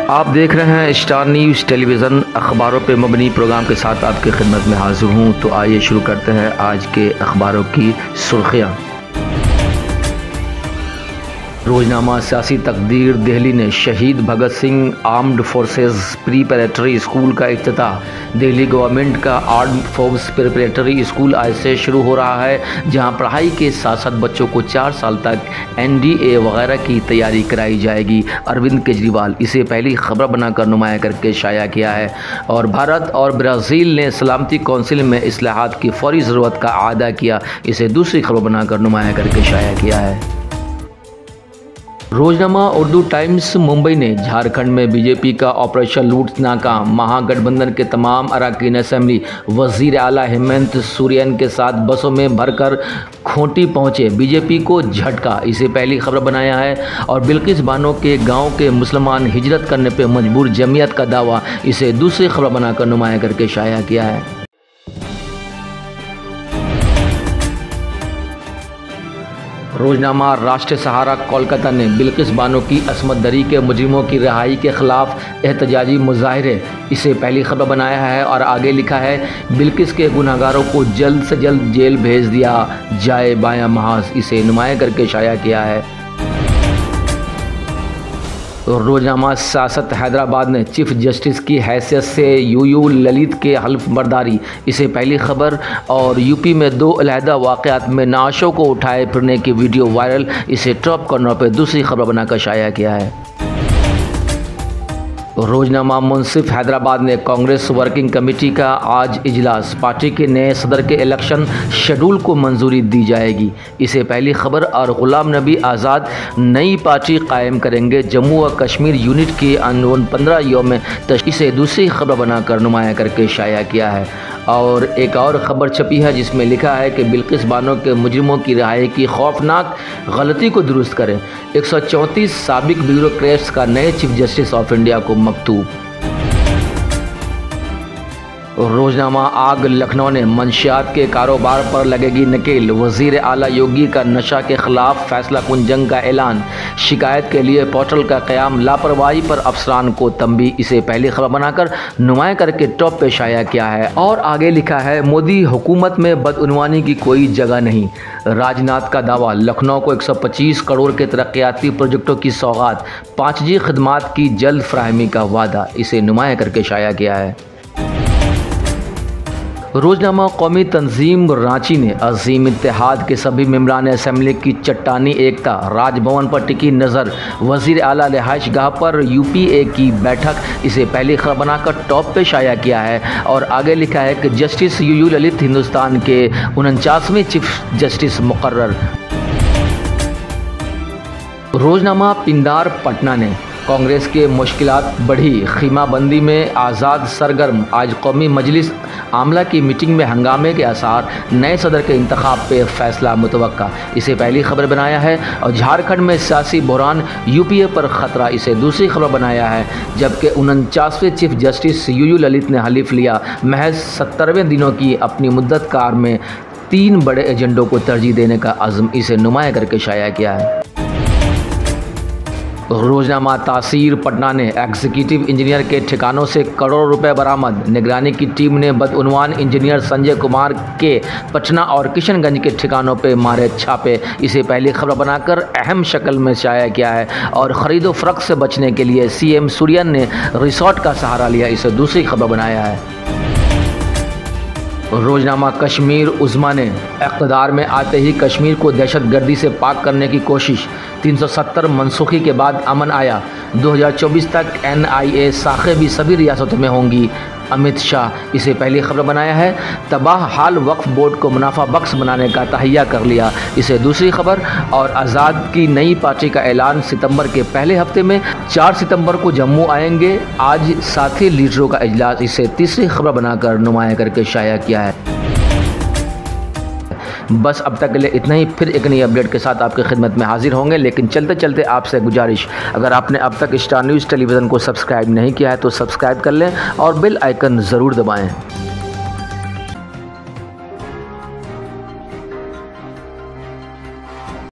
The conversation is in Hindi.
आप देख रहे हैं स्टार न्यूज़ टेलीविज़न। अखबारों पे मबनी प्रोग्राम के साथ आपकी खिदमत में हाजिर हूँ। तो आइए शुरू करते हैं आज के अखबारों की सुर्खियाँ। रोजनामा सियासी तकदीर। दिल्ली ने Shaheed Bhagat Singh armed forces preparatory school का इफ्तिताह। दिल्ली गवर्नमेंट का आर्म्ड फोर्स प्रिपरेटरी स्कूल आज से शुरू हो रहा है, जहां पढ़ाई के साथ साथ बच्चों को 4 साल तक NDA वगैरह की तैयारी कराई जाएगी। अरविंद केजरीवाल इसे पहली खबर बनाकर नुमाया करके शाया किया है। और भारत और ब्राज़ील ने सलामती कौंसिल में इस्लाहात की फौरी ज़रूरत का आदा किया, इसे दूसरी खबर बनाकर नुमाया करके शाया किया है। रोजनामा उर्दू टाइम्स। मुंबई ने झारखंड में बीजेपी का ऑपरेशन लूट नाकाम। महागठबंधन के तमाम अरकान असेंबली वजीर आला हेमंत सोरेन के साथ बसों में भरकर खूंटी पहुंचे, बीजेपी को झटका, इसे पहली खबर बनाया है। और बिल्किस बानो के गांव के मुसलमान हिजरत करने पर मजबूर जमीयत का दावा, इसे दूसरी खबर बनाकर नुमाया करके शाया किया है। रोजनामा राष्ट्रीय सहारा। कोलकाता ने बिल्किस बानो की असमत दरी के मुजरिमों की रिहाई के खिलाफ एहतजाजी मुजाहरे, इसे पहली खबर बनाया है। और आगे लिखा है, बिल्किस के गुनहगारों को जल्द से जल्द जेल भेज दिया जाए बायां महाज, इसे नुमाया करके शाया किया है। रोजनामा सियासत। हैदराबाद ने चीफ जस्टिस की हैसियत से UU ललित के हल्फ बर्दारी, इसे पहली खबर। और यूपी में 2 अलहदा वाक़यात में नाशों को उठाए फिरने की वीडियो वायरल, इसे टॉप कॉर्नर पर दूसरी खबर बनाकर शाया किया है। रोजनामा मुंसिफ। हैदराबाद ने कांग्रेस वर्किंग कमेटी का आज इजलास, पार्टी के नए सदर के इलेक्शन शेड्यूल को मंजूरी दी जाएगी, इसे पहली खबर। और गुलाम नबी आज़ाद नई पार्टी कायम करेंगे, जम्मू व कश्मीर यूनिट की 15 यौम में, इसे दूसरी खबर बनाकर नुमाया करके शाया किया है। और एक और ख़बर छपी है जिसमें लिखा है कि बिल्किस बानो के मुजरिमों की रिहाई की खौफनाक गलती को दुरुस्त करें। 134 साबिक ब्यूरोक्रेट्स का नए चीफ जस्टिस ऑफ इंडिया को मकतूब। रोजनामा आग। लखनऊ ने मंशियात के कारोबार पर लगेगी नकेल, वजीर आला योगी का नशा के खिलाफ फैसला कुन जंग का ऐलान, शिकायत के लिए पोर्टल का क़याम, लापरवाही पर अफसरान को तंबी, इसे पहली खबर बनाकर नुमाया करके टॉप पे शाया किया है। और आगे लिखा है, मोदी हुकूमत में बदउनवानी की कोई जगह नहीं, राजनाथ का दावा, लखनऊ को 125 करोड़ के तरक्याती प्रोजेक्टों की सौगात, 5G खदमात की जल्द फराहमी का वादा, इसे नुमाया करके शाया किया है। रोजनामा कौमी तंजीम। रांची ने अजीम इत्तेहाद के सभी मेंबरान असेंबली की चट्टानी एकता, राजभवन पर टिकी नज़र, वजीर आला रिहाइश गाह पर UPA की बैठक, इसे पहली खबर बनाकर टॉप पे शाया किया है। और आगे लिखा है कि जस्टिस UU ललित हिंदुस्तान के 49वें चीफ जस्टिस मुकर्रर। रोजनामा पिंडार। पटना ने कांग्रेस के मुश्किलात बढ़ी, खीमाबंदी में आज़ाद सरगर्म, आज कौमी मजलिस आमला की मीटिंग में हंगामे के आसार, नए सदर के इंतखाब पे फैसला मुतवक्का, इसे पहली खबर बनाया है। और झारखंड में सियासी बहरान, UPA पर ख़तरा, इसे दूसरी खबर बनाया है। जबकि 49वें चीफ जस्टिस UU ललित ने हलीफ लिया, महज 70वें दिनों की अपनी मुद्दत कार में 3 बड़े एजेंडों को तरजीह देने का अज़्म, इसे नुमाया करके शाया किया है। रोजनामा तासीर। पटना ने एग्जीक्यूटिव इंजीनियर के ठिकानों से करोड़ों रुपए बरामद, निगरानी की टीम ने बदउनवान इंजीनियर संजय कुमार के पटना और किशनगंज के ठिकानों पे मारे छापे, इसे पहली खबर बनाकर अहम शक्ल में शाया किया है। और ख़रीदो फ़रोख्त से बचने के लिए CM सोरेन ने रिसोर्ट का सहारा लिया, इसे दूसरी खबर बनाया है। रोजनामा कश्मीर उज़्मा ने इक़्तिदार में आते ही कश्मीर को दहशतगर्दी से पाक करने की कोशिश, 370 मनसूखी के बाद अमन आया, 2024 तक NIA साखे भी सभी रियासतों में होंगी, अमित शाह, इसे पहली खबर बनाया है। तबाह हाल वक्फ बोर्ड को मुनाफा बख्श बनाने का तहैया कर लिया, इसे दूसरी खबर। और आज़ाद की नई पार्टी का ऐलान, सितंबर के पहले हफ्ते में, 4 सितंबर को जम्मू आएंगे, आज साथी लीडरों का इजलास, इसे तीसरी खबर बनाकर नुमाया करके शाया किया है। बस अब तक के लिए इतना ही, फिर एक नई अपडेट के साथ आपकी खिदमत में हाजिर होंगे। लेकिन चलते चलते आपसे गुजारिश, अगर आपने अब तक स्टार न्यूज़ टेलीविज़न को सब्सक्राइब नहीं किया है तो सब्सक्राइब कर लें और बेल आइकन ज़रूर दबाएं।